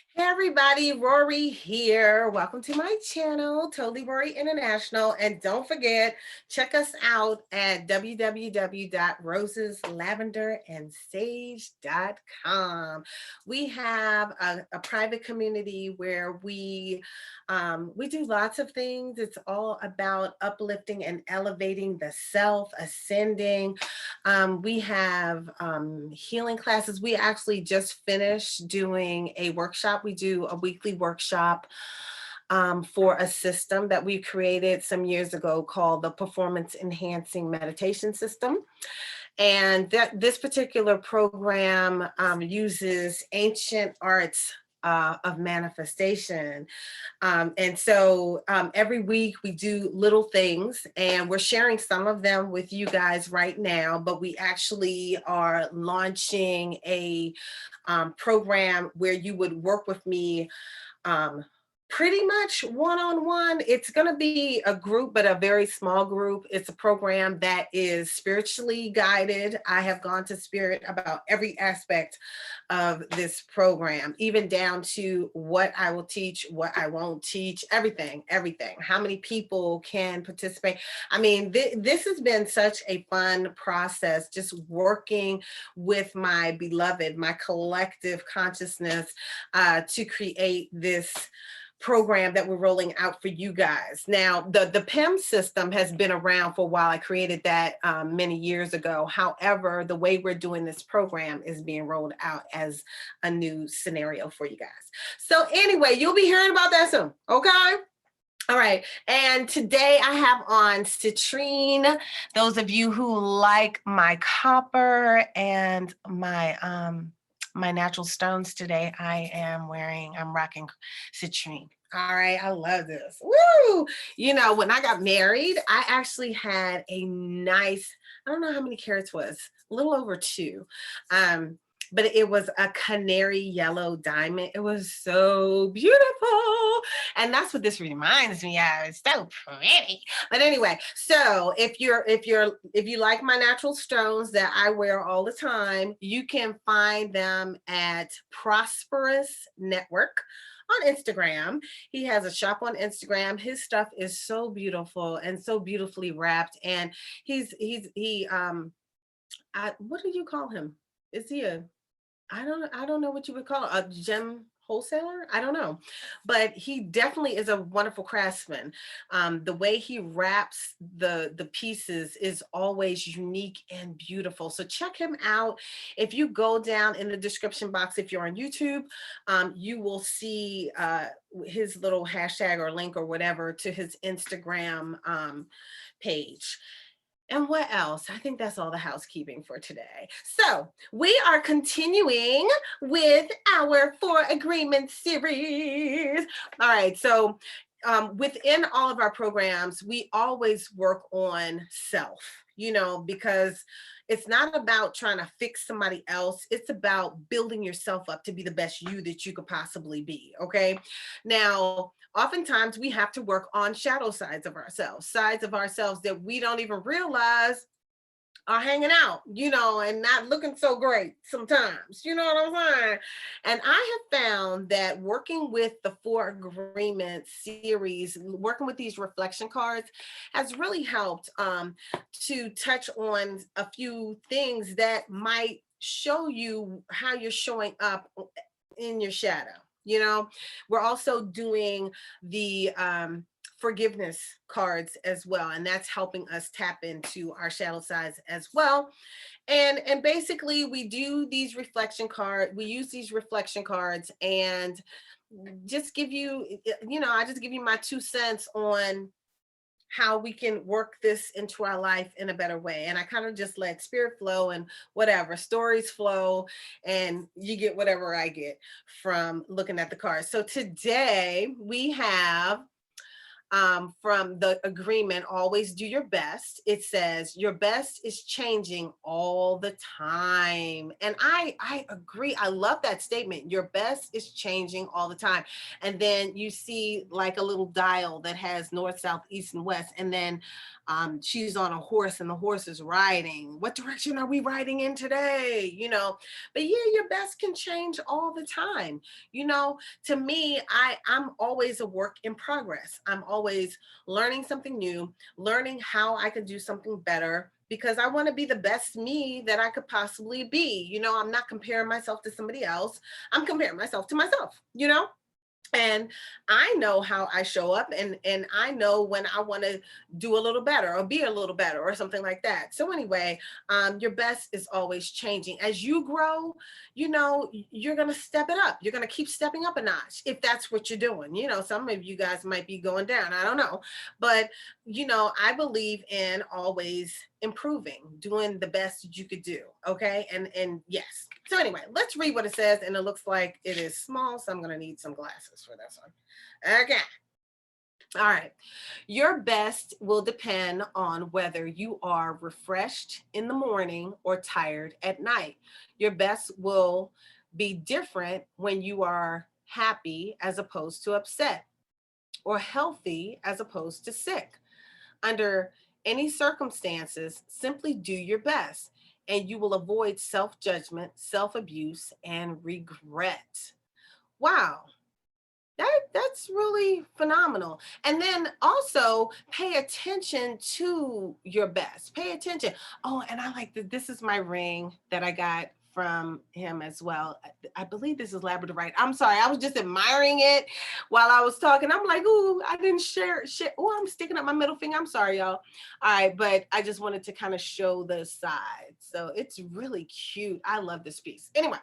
Hey everybody, Rorree here. Welcome to my channel, Totally Rorree International. And don't forget, check us out at www.roseslavenderansage.com. We have a private community where we do lots of things. It's all about uplifting and elevating the self, ascending. We have healing classes. We actually just finished doing a workshop. We do a weekly workshop for a system that we created some years ago called the Performance Enhancing Meditation System. And this particular program uses ancient arts of manifestation. Every week we do little things, and we're sharing some of them with you guys right now, but we actually are launching a program where you would work with me pretty much one-on-one. It's going to be a group, but a very small group. It's a program that is spiritually guided. I have gone to spirit about every aspect of this program, even down to what I will teach, what I won't teach, everything. How many people can participate? I mean, this has been such a fun process, just working with my beloved, my collective consciousness to create this program that we're rolling out for you guys. Now, the PEM system has been around for a while. I created that many years ago. However, the way we're doing this program is being rolled out as a new scenario for you guys. So anyway, you'll be hearing about that soon, okay? All right, and today I have on citrine. Those of you who like my copper and my natural stones today, I'm rocking citrine. All right, I love this. Woo! You know, when I got married, I actually had a nice, I don't know how many carats was, a little over 2. But it was a canary yellow diamond. It was so beautiful. And that's what this reminds me of. It's so pretty. But anyway, so if you like my natural stones that I wear all the time, you can find them at Prosperous Network on Instagram. He has a shop on Instagram. His stuff is so beautiful and so beautifully wrapped. And what do you call him? Is he I don't know what you would call it, a gem wholesaler. I don't know, but he definitely is a wonderful craftsman. The way he wraps the pieces is always unique and beautiful. So check him out. If you go down in the description box, if you're on YouTube, you will see his little hashtag or link or whatever to his Instagram page. And what else? I think that's all the housekeeping for today. So we are continuing with our 4 Agreements series. All right, so within all of our programs, we always work on self, because it's not about trying to fix somebody else. It's about building yourself up to be the best you that you could possibly be, okay? Now, oftentimes we have to work on shadow sides of ourselves that we don't even realize are hanging out, and not looking so great sometimes, you know what I'm saying? And I have found that working with the 4 Agreements series, working with these reflection cards has really helped to touch on a few things that might show you how you're showing up in your shadow. We're also doing the forgiveness cards as well, and that's helping us tap into our shadow sides as well. And basically we use these reflection cards and just give you, I just give you my 2 cents on how we can work this into our life in a better way. And I kind of just let spirit flow and whatever, stories flow, and you get whatever I get from looking at the cards. So today we have from the agreement, always do your best. It says your best is changing all the time. And I agree. I love that statement. Your best is changing all the time. And then you see like a little dial that has north, south, east, and west. And then she's on a horse and the horse is riding. What direction are we riding in today? But yeah, your best can change all the time. To me, I'm always a work in progress. I'm always learning something new, learning how I can do something better because I want to be the best me that I could possibly be. I'm not comparing myself to somebody else. I'm comparing myself to myself. And I know how I show up, and I know when I want to do a little better or be a little better or something like that. So anyway, your best is always changing as you grow. You're going to step it up. You're going to keep stepping up a notch if that's what you're doing. Some of you guys might be going down, I don't know, but I believe in always improving, doing the best that you could do. Okay. And yes. So anyway, let's read what it says. And it looks like it is small, so I'm going to need some glasses for this one. Okay. All right. Your best will depend on whether you are refreshed in the morning or tired at night. Your best will be different when you are happy as opposed to upset, or healthy as opposed to sick. Under any circumstances, simply do your best and you will avoid self judgment, self abuse, and regret. Wow. That's really phenomenal. And then also pay attention to your best. Pay attention. Oh, and I like that. This is my ring that I got from him as well. I believe this is Labradorite. I'm sorry. I was just admiring it while I was talking. I'm like, ooh, I didn't share shit. Oh, I'm sticking up my middle finger. I'm sorry, y'all. All right, but I just wanted to kind of show the side. So it's really cute. I love this piece. Anyway,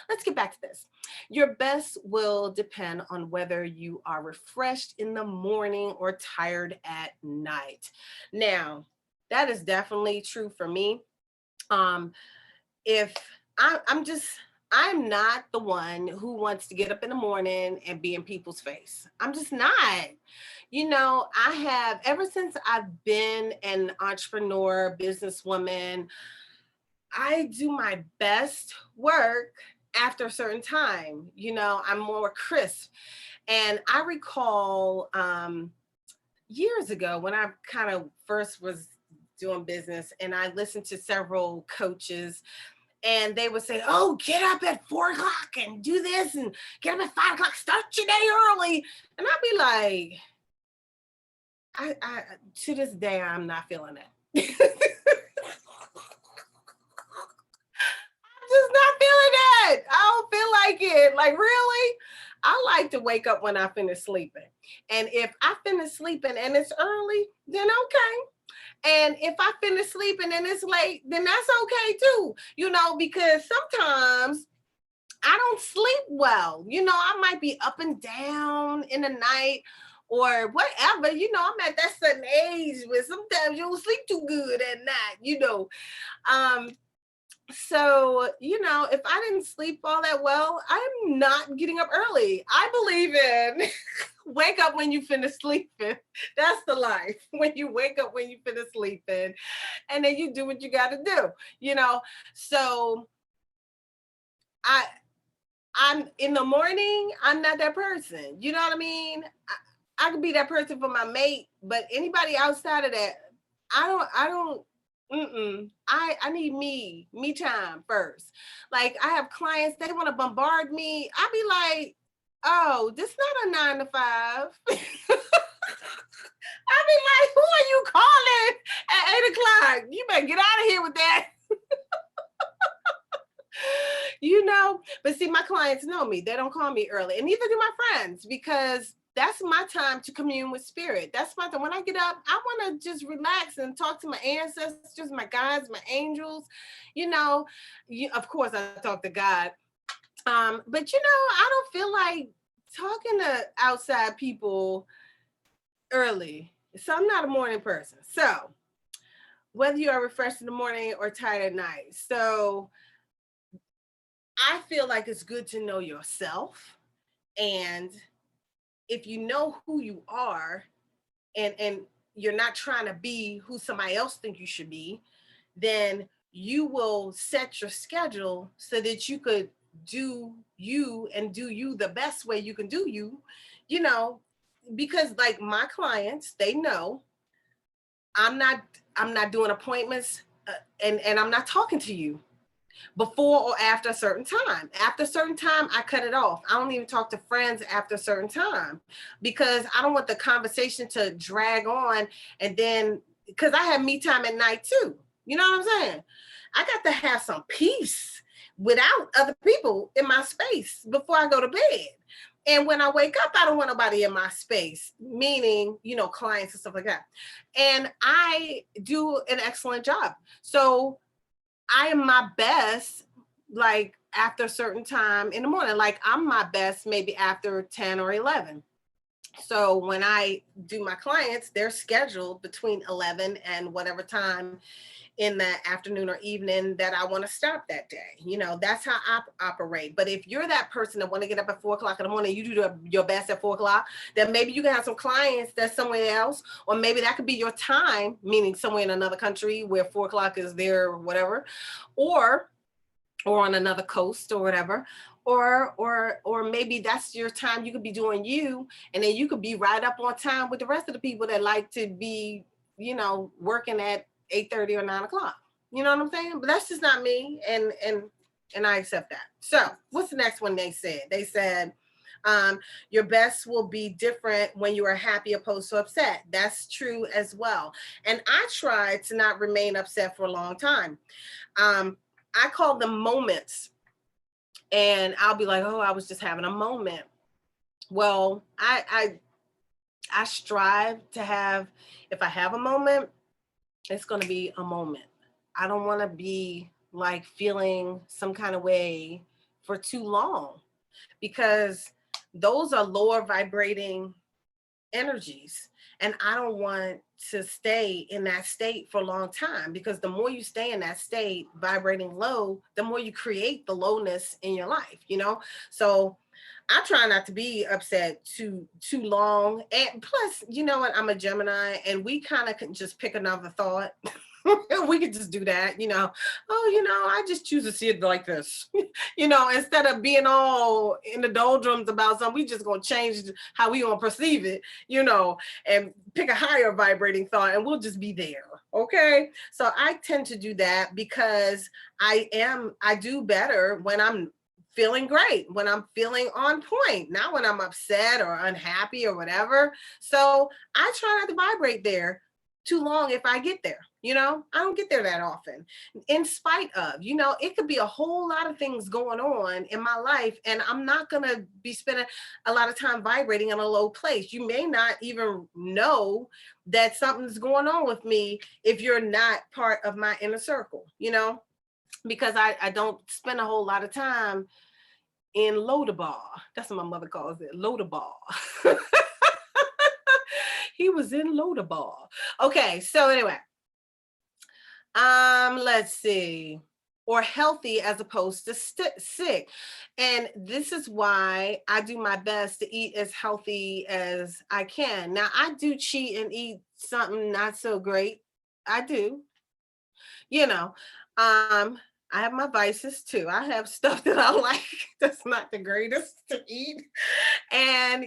let's get back to this. Your best will depend on whether you are refreshed in the morning or tired at night. Now, that is definitely true for me. Um, if I'm just, I'm not the one who wants to get up in the morning and be in people's face. I'm just not. I have, ever since I've been an entrepreneur, businesswoman, I do my best work after a certain time. I'm more crisp. And I recall years ago when I kind of first was doing business and I listened to several coaches and they would say, oh, get up at 4 o'clock and do this and get up at 5 o'clock, start your day early. And I'd be like, I to this day, I'm not feeling it. Just not feeling it. I don't feel like it. Like, really? I like to wake up when I finish sleeping. And if I finish sleeping and it's early, then okay. And if I finish sleeping and it's late, then that's okay too. Because sometimes I don't sleep well. I might be up and down in the night or whatever. I'm at that certain age where sometimes you don't sleep too good at night. Um, so, if I didn't sleep all that well, I'm not getting up early. I believe in wake up when you finish sleeping. That's the life. When you wake up when you finish sleeping, and then you do what you got to do, you know. So I I'm in the morning, I'm not that person. You know what I mean? I could be that person for my mate, but anybody outside of that, I don't I need me time first. Like I have clients, they want to bombard me. I be like, oh, this not a 9 to 5. I be like, who are you calling at 8 o'clock? You better get out of here with that. But see, my clients know me. They don't call me early, and neither do my friends because that's my time to commune with spirit. That's my time. When I get up, I want to just relax and talk to my ancestors, my guides, my angels. Of course, I talk to God. But I don't feel like talking to outside people early. So I'm not a morning person. So whether you are refreshed in the morning or tired at night. So I feel like it's good to know yourself. And if you know who you are, and you're not trying to be who somebody else think you should be, then you will set your schedule so that you could do you and do you the best way you can do you, you know, because like my clients, they know I'm not I'm not doing appointments, and I'm not talking to you before or after a certain time. After a certain time, I cut it off. I don't even talk to friends after a certain time because I don't want the conversation to drag on. And then, because I have me time at night too. You know what I'm saying? I got to have some peace without other people in my space before I go to bed. And when I wake up, I don't want nobody in my space, meaning, clients and stuff like that. And I do an excellent job. So I am my best like after a certain time in the morning. Like I'm my best maybe after 10 or 11. So when I do my clients, they're scheduled between 11 and whatever time in the afternoon or evening that I want to stop that day. That's how I operate. But if you're that person that want to get up at 4 o'clock in the morning, you do your best at 4 o'clock, then maybe you can have some clients that's somewhere else, or maybe that could be your time, meaning somewhere in another country where 4 o'clock is there or whatever, or on another coast or whatever, or maybe that's your time. You could be doing you, and then you could be right up on time with the rest of the people that like to be, working at 8:30 or 9 o'clock. You know what I'm saying? But that's just not me, and I accept that. So what's the next one they said? They said, your best will be different when you are happy opposed to upset. That's true as well. And I try to not remain upset for a long time. I call them moments, and I'll be like, oh, I was just having a moment. Well, I strive to have, if I have a moment, it's going to be a moment. I don't want to be like feeling some kind of way for too long, because those are lower vibrating energies. And I don't want to stay in that state for a long time, because the more you stay in that state vibrating low, the more you create the lowness in your life. So I try not to be upset too long. And plus, you know what? I'm a Gemini, and we kind of can just pick another thought. We could just do that. Oh, I just choose to see it like this. Instead of being all in the doldrums about something, we just gonna change how we gonna perceive it, and pick a higher vibrating thought, and we'll just be there. Okay. So I tend to do that because I do better when I'm feeling great, when I'm feeling on point, not when I'm upset or unhappy or whatever. So I try not to vibrate there too long if I get there. I don't get there that often, in spite of, it could be a whole lot of things going on in my life, and I'm not going to be spending a lot of time vibrating in a low place. You may not even know that something's going on with me if you're not part of my inner circle, because I don't spend a whole lot of time in Lodabar. That's what my mother calls it, Lodabar. He was in Lodabar. Okay, so anyway, let's see. Or healthy as opposed to sick. And this is why I do my best to eat as healthy as I can. Now, I do cheat and eat something not so great. I do. You know, I have my vices too. I have stuff that I like that's not the greatest to eat. And,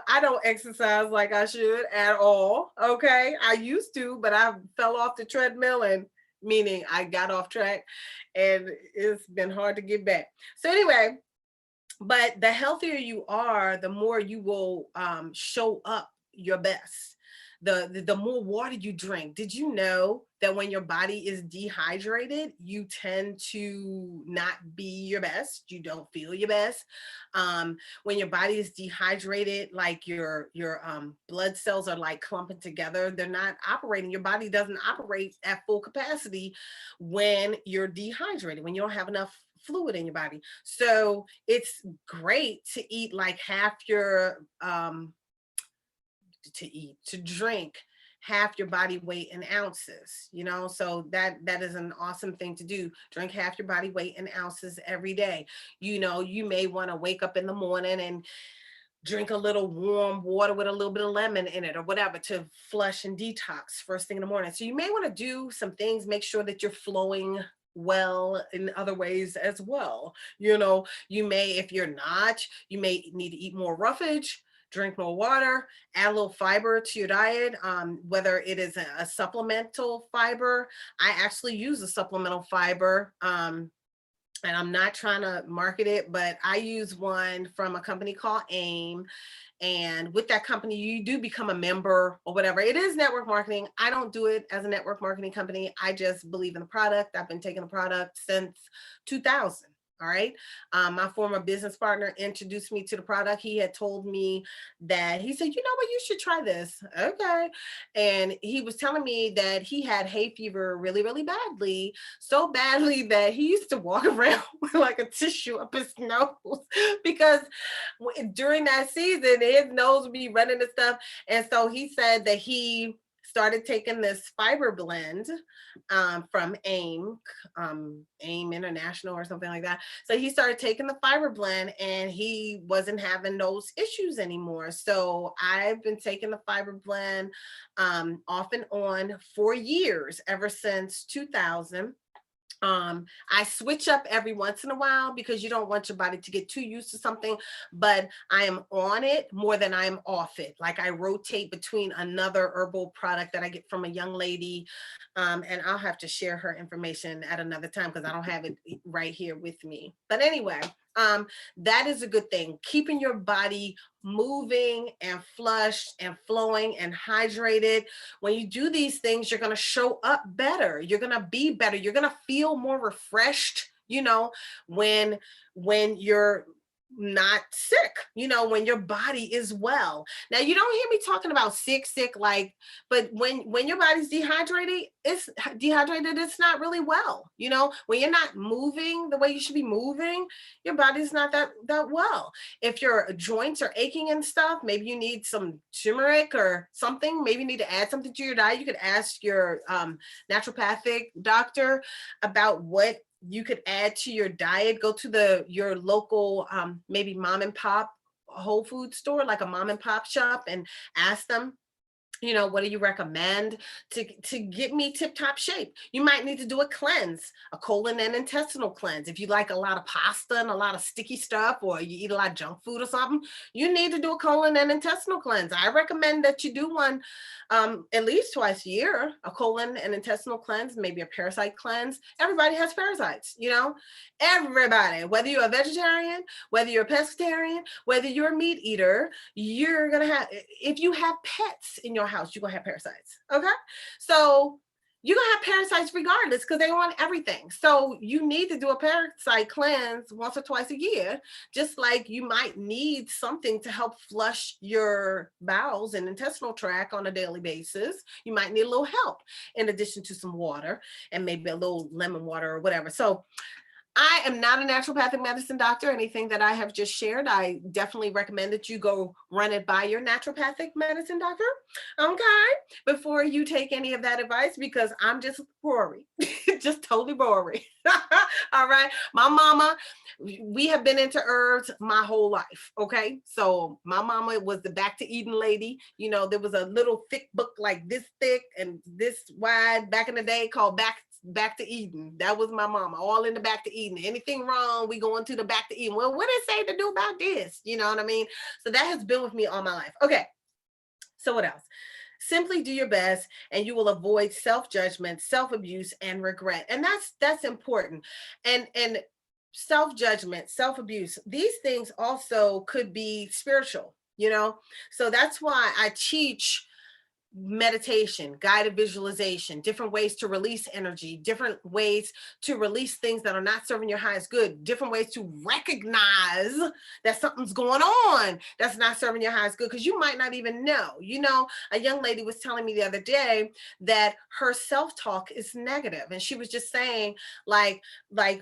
I don't exercise like I should at all. Okay. I used to, but I fell off the treadmill, and meaning I got off track, and it's been hard to get back. So, anyway, but the healthier you are, the more you will show up your best. The more water you drink. Did you know that when your body is dehydrated, you tend to not be your best? You don't feel your best. When your body is dehydrated, like your blood cells are like clumping together. They're not operating. Your body doesn't operate at full capacity when you're dehydrated, when you don't have enough fluid in your body. So it's great to eat like half your to drink half your body weight in ounces, so that is an awesome thing to do. Drink half your body weight in ounces every day. You may want to wake up in the morning and drink a little warm water with a little bit of lemon in it or whatever to flush and detox first thing in the morning. So you may want to do some things, make sure that you're flowing well in other ways as well. You may, if you're not, you may need to eat more roughage, drink more water, add a little fiber to your diet, whether it is a supplemental fiber. I actually use a supplemental fiber. And I'm not trying to market it, but I use one from a company called AIM. And with that company, you do become a member or whatever. It is network marketing. I don't do it as a network marketing company. I just believe in the product. I've been taking the product since 2000. All right. My former business partner introduced me to the product. He had told me that he said, you know what, you should try this. Okay. And he was telling me that he had hay fever really, really badly, so badly that he used to walk around with like a tissue up his nose because during that season, his nose would be running and stuff. And so he said that he started taking this fiber blend from AIM, AIM International or something like that. So he started taking the fiber blend and he wasn't having those issues anymore. So I've been taking the fiber blend off and on for years, ever since 2000. I switch up every once in a while because you don't want your body to get too used to something, but I am on it more than I am off it. Like I rotate between another herbal product that I get from a young lady, and I'll have to share her information at another time because I don't have it right here with me. But anyway, that is a good thing. Keeping your body moving and flushed and flowing and hydrated. When you do these things, you're going to show up better. You're going to be better. You're going to feel more refreshed, when you're not sick, when your body is well. Now, you don't hear me talking about sick, like, but when your body's dehydrated, it's not really well. When you're not moving the way you should be moving, your body's not that well. If your joints are aching and stuff, maybe you need some turmeric or something. Maybe you need to add something to your diet. You could ask your naturopathic doctor about what you could add to your diet. Go to your local maybe mom and pop whole food store, like a mom and pop shop, and ask them, what do you recommend to get me tip top shape? You might need to do a cleanse, a colon and intestinal cleanse. If you like a lot of pasta and a lot of sticky stuff, or you eat a lot of junk food or something, you need to do a colon and intestinal cleanse. I recommend that you do one at least twice a year, a colon and intestinal cleanse, maybe a parasite cleanse. Everybody has parasites, everybody, whether you're a vegetarian, whether you're a pescatarian, whether you're a meat eater, you're going to have, if you have pets in your house, you're going to have parasites. Okay. So you're going to have parasites regardless because they want everything. So you need to do a parasite cleanse once or twice a year, just like you might need something to help flush your bowels and intestinal tract on a daily basis. You might need a little help in addition to some water and maybe a little lemon water or whatever. So I am not a naturopathic medicine doctor. Anything that I have just shared, I definitely recommend that you go run it by your naturopathic medicine doctor, okay, before you take any of that advice, because I'm just Rorree, just totally Rorree. All right. My mama, we have been into herbs my whole life, okay? So my mama was the Back to Eden lady. There was a little thick book like this thick and this wide back in the day called Back to Eden. That was my mama, all in the Back to Eden. Anything wrong, we going to the Back to Eden. Well, what did it say to do about this? You know what I mean? So that has been with me all my life. Okay. So what else? Simply do your best and you will avoid self-judgment, self-abuse, and regret. And that's important. And self-judgment, self-abuse, these things also could be spiritual, So that's why I teach meditation, guided visualization, different ways to release energy, different ways to release things that are not serving your highest good, different ways to recognize that something's going on that's not serving your highest good, because you might not even know. A young lady was telling me the other day that her self-talk is negative, and she was just saying like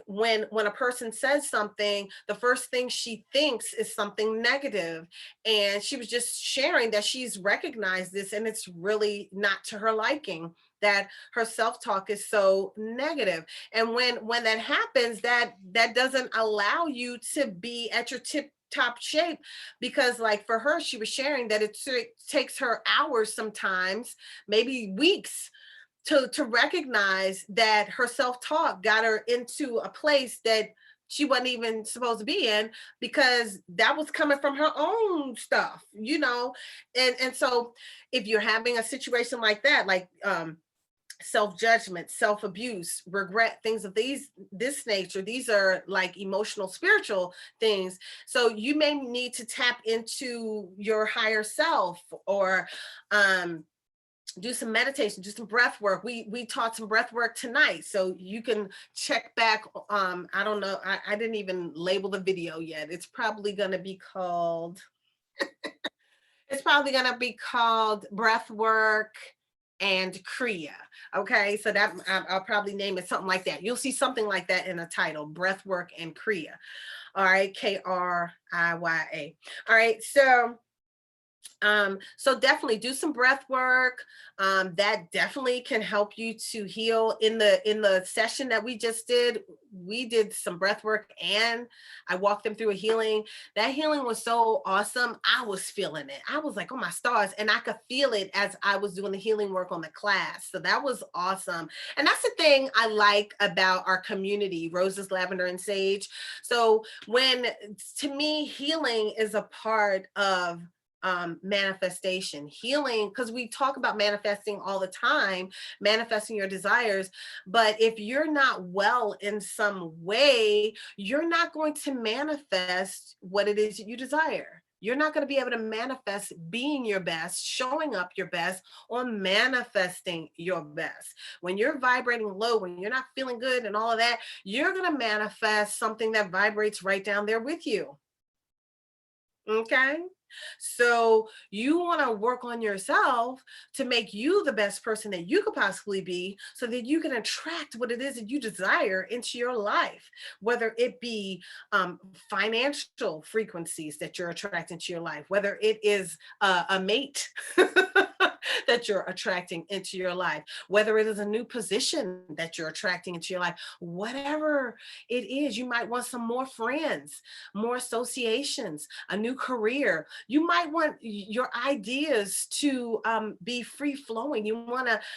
when a person says something, the first thing she thinks is something negative, and she was just sharing that she's recognized this, and it's really not to her liking that her self-talk is so negative. And when that happens, that doesn't allow you to be at your top shape, because like for her, she was sharing that it takes her hours sometimes, maybe weeks, to recognize that her self-talk got her into a place that she wasn't even supposed to be in, because that was coming from her own stuff, you know. And so if you're having a situation like that, like self-judgment, self-abuse, regret, things of this nature, these are like emotional, spiritual things. So you may need to tap into your higher self, or do some meditation, do some breath work. We taught some breath work tonight, so you can check back. I don't know, I didn't even label the video yet. It's probably going to be called breath work and Kriya. Okay, so that I'll probably name it something like that. You'll see something like that in the title, breath work and Kriya. All right, Kriya. All right, so definitely do some breath work. That definitely can help you to heal. In the session that we just did, we did some breath work and I walked them through a healing. That healing was so awesome. I was feeling it. I was like, oh my stars. And I could feel it as I was doing the healing work on the class. So that was awesome. And that's the thing I like about our community, Roses, Lavender, and Sage. So to me, healing is a part of manifestation, healing, because we talk about manifesting all the time, manifesting your desires. But if you're not well in some way, you're not going to manifest what it is that you desire. You're not going to be able to manifest being your best, showing up your best, or manifesting your best. When you're vibrating low, when you're not feeling good and all of that, you're going to manifest something that vibrates right down there with you. Okay. So you want to work on yourself to make you the best person that you could possibly be, so that you can attract what it is that you desire into your life, whether it be financial frequencies that you're attracting to your life, whether it is a mate that you're attracting into your life, whether it is a new position that you're attracting into your life, whatever it is. You might want some more friends, more associations, a new career. You might want your ideas to be free flowing. You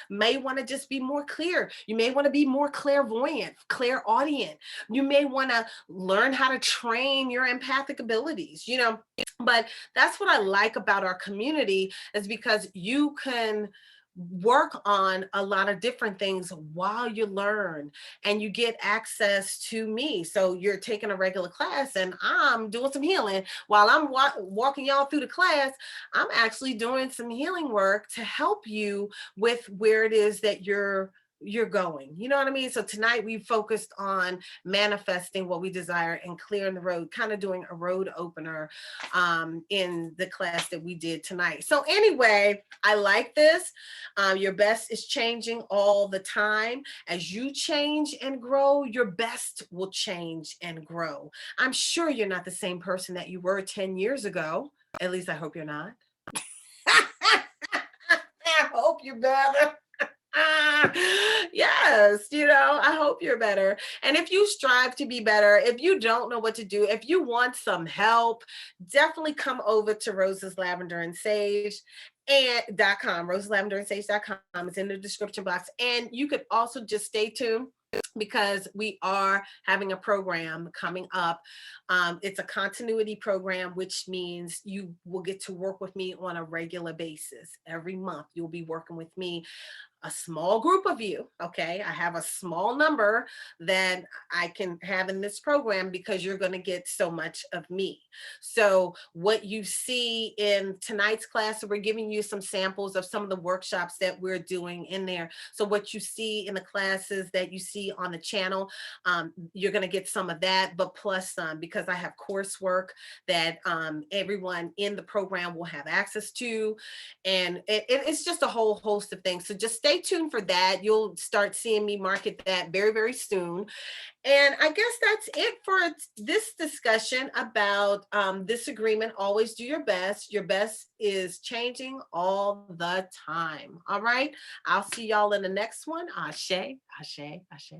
may want to just be more clear. You may want to be more clairvoyant, clairaudient. You may want to learn how to train your empathic abilities, you know. But that's what I like about our community, is because you can work on a lot of different things while you learn, and you get access to me. So you're taking a regular class and I'm doing some healing while I'm walking y'all through the class. I'm actually doing some healing work to help you with where it is that you're going. You know what I mean? So tonight we focused on manifesting what we desire and clearing the road, kind of doing a road opener in the class that we did tonight. So anyway, I like this. Your best is changing all the time. As you change and grow, your best will change and grow. I'm sure you're not the same person that you were 10 years ago. At least I hope you're not. I hope you're better. Yes, you know, I hope you're better. And if you strive to be better, if you don't know what to do, if you want some help, definitely come over to Roses, Lavender, and Sage .com, roseslavenderandsage.com. It's in the description box. And you could also just stay tuned, because we are having a program coming up. It's a continuity program, which means you will get to work with me on a regular basis. Every month, you'll be working with me, a small group of you. Okay, I have a small number that I can have in this program, because you're going to get so much of me. So what you see in tonight's class, we're giving you some samples of some of the workshops that we're doing in there. So what you see in the classes that you see on the channel, you're going to get some of that, but plus some, because I have coursework that everyone in the program will have access to. And it's just a whole host of things. So just stay tuned for that. You'll start seeing me market that very, very soon. And I guess that's it for this discussion about this agreement. Always do your best. Your best is changing all the time. All right. I'll see y'all in the next one. Ashe, ashe, ashe.